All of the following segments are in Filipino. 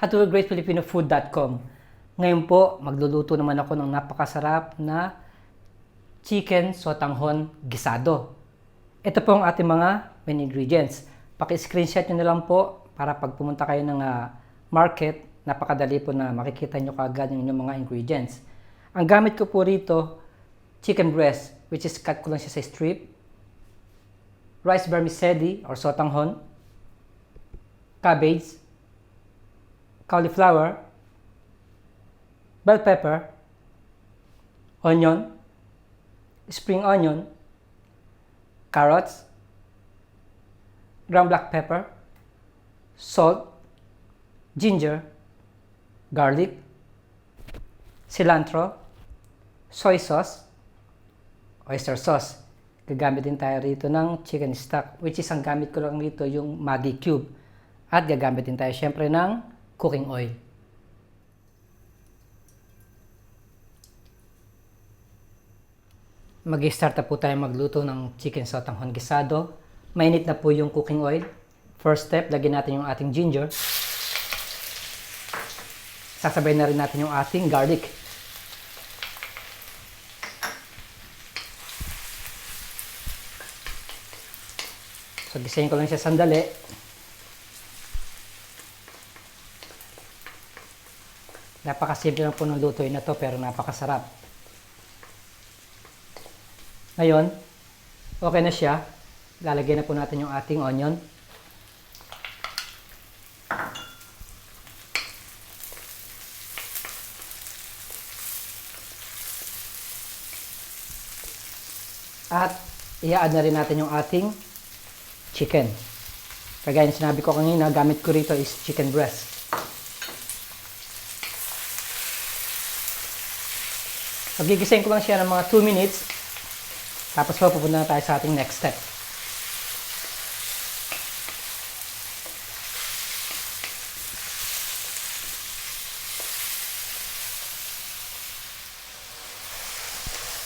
howtogreatfilipinofood.com. Ngayon po, magluluto naman ako ng napakasarap na Chicken Sotanghon Guisado. Ito po ang ating mga main ingredients. Paki-screenshot nyo na lang po para pag pumunta kayo ng market, napakadali po na makikita nyo kaagad yung inyong mga ingredients. Ang gamit ko po rito, chicken breast, which is cut ko lang siya sa strip, rice vermicelli or sotanghon, cabbage, cauliflower, bell pepper, onion, spring onion, carrots, ground black pepper, salt, ginger, garlic, cilantro, soy sauce, oyster sauce. Gagamit din tayo rito ng chicken stock, which is ang gamit ko lang rito yung Maggi cube. At gagamit din tayo syempre ng cooking oil. Mag-start na po tayo magluto ng chicken sotanghon guisado. Mainit na po yung cooking oil. First step, lagyan natin yung ating ginger. Sasabay na rin natin yung ating garlic. So, gisayin ko lang siya sandali. Napakasimple lang po ng lutuin na to pero napakasarap. Ngayon, okay na siya. Lalagyan na po natin yung ating onion. At i-add na rin natin yung ating chicken. Kagaya ng sinabi ko kanina, gamit ko rito is chicken breast. Magigisayin ko lang siya ng mga 2 minutes. Tapos pupunta na tayo sa ating next step.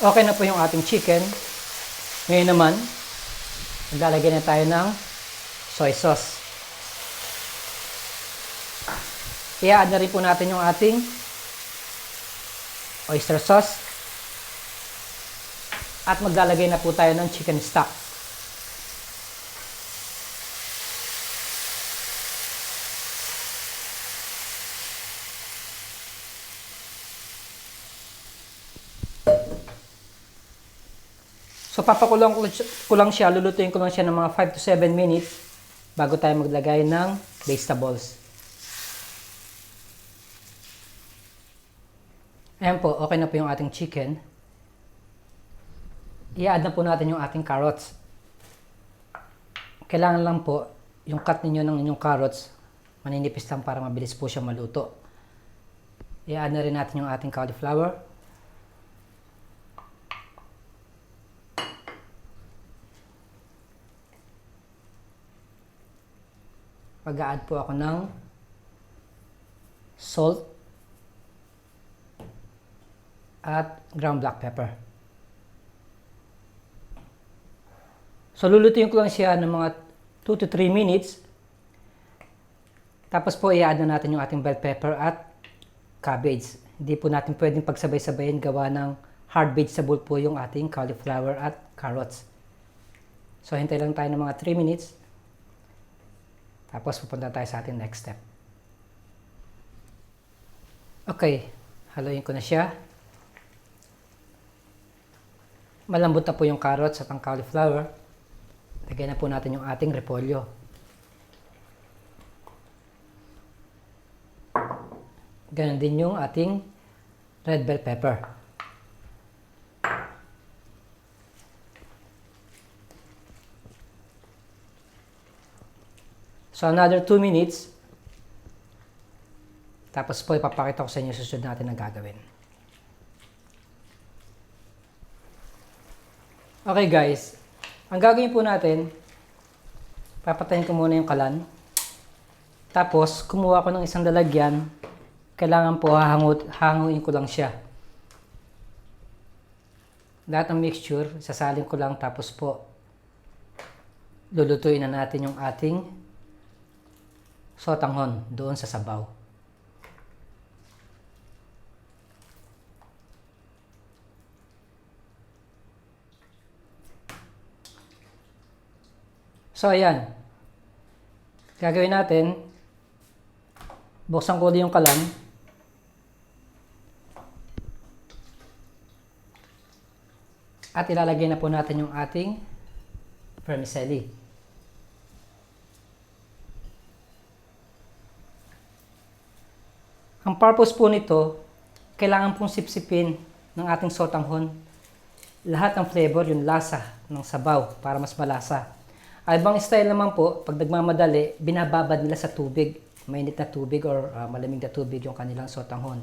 Okay na po yung ating chicken. Ngayon naman, maglalagay na tayo ng soy sauce. I-add na rin po natin yung ating oyster sauce. At maglalagay na po tayo ng chicken stock. So papakulang ko lang siya, lulutuin ko lang siya ng mga 5 to 7 minutes bago tayo maglagay ng vegetables. Ayan po, okay na po yung ating chicken. I-add na po natin yung ating carrots. Kailangan lang po, yung cut ninyo ng inyong carrots, maninipis lang para mabilis po siya maluto. I-add na rin natin yung ating cauliflower. Mag-a-add po ako ng salt at ground black pepper. So, lulutuin ko lang siya ng mga 2 to 3 minutes. Tapos po, i-add na natin yung ating bell pepper at cabbage. Hindi po natin pwedeng pagsabay-sabayin gawa ng hard vegetable po yung ating cauliflower at carrots. So, hintay lang tayo ng mga 3 minutes. Tapos, pupunta tayo sa ating next step. Okay, haluin ko na siya. Malambot na po yung carrots at ang cauliflower. Lagyan na po natin yung ating repolyo. Ganon din yung ating red bell pepper. So, another 2 minutes. Tapos po, ipapakita ko sa inyo susunod natin na gagawin. Okay guys, ang gagawin po natin, papatayin ko muna yung kalan. Tapos, kumuha ko ng isang lalagyan. Kailangan po hanguin ko lang siya. Lahat ng mixture, sasalin ko lang tapos po, lulutuin na natin yung ating sotanghon doon sa sabaw. So ayan, gagawin natin, buksan ko ulit yung kalan. At ilalagay na po natin yung ating vermicelli. Ang purpose po nito, kailangan pong sipsipin ng ating sotanghon lahat ng flavor, yung lasa ng sabaw para mas malasa. Ay ibang style naman po, pag nagmamadali, binababad nila sa tubig, mainit na tubig or malamig na tubig yung kanilang sotanghon.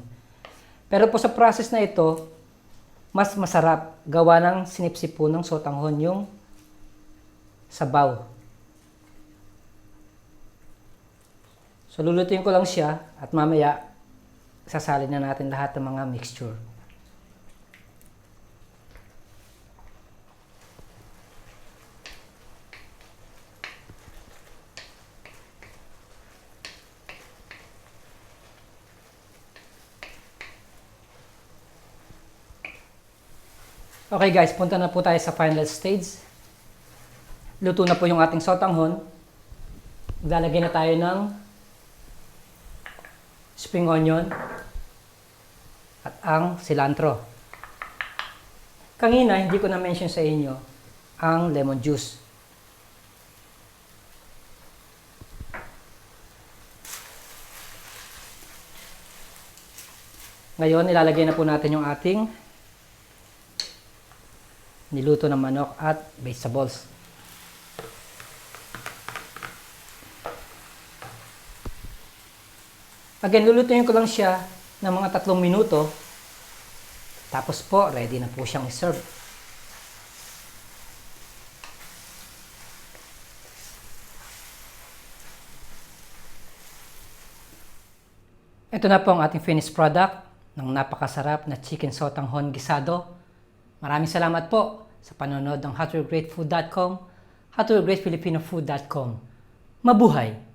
Pero po sa process na ito, mas masarap gawa ng sinipsip po ng sotanghon yung sabaw. So lulutuin ko lang siya at mamaya sasalin na natin lahat ng mga mixture. Okay guys, punta na po tayo sa final stage. Luto na po yung ating sotanghon. Maglalagay na tayo ng spring onion at ang cilantro. Kanina, hindi ko na-mention sa inyo ang lemon juice. Ngayon, ilalagay na po natin yung ating niluto na manok at vegetables. Again, lulutuin ko lang siya ng mga 3 minuto. Tapos po, ready na po siyang i-serve. Ito na po ang ating finished product ng napakasarap na Chicken Sotanghon Guisado. Maraming salamat po sa panonood ng howtogreatfood.com, howtogreatfilipinofood.com. Mabuhay!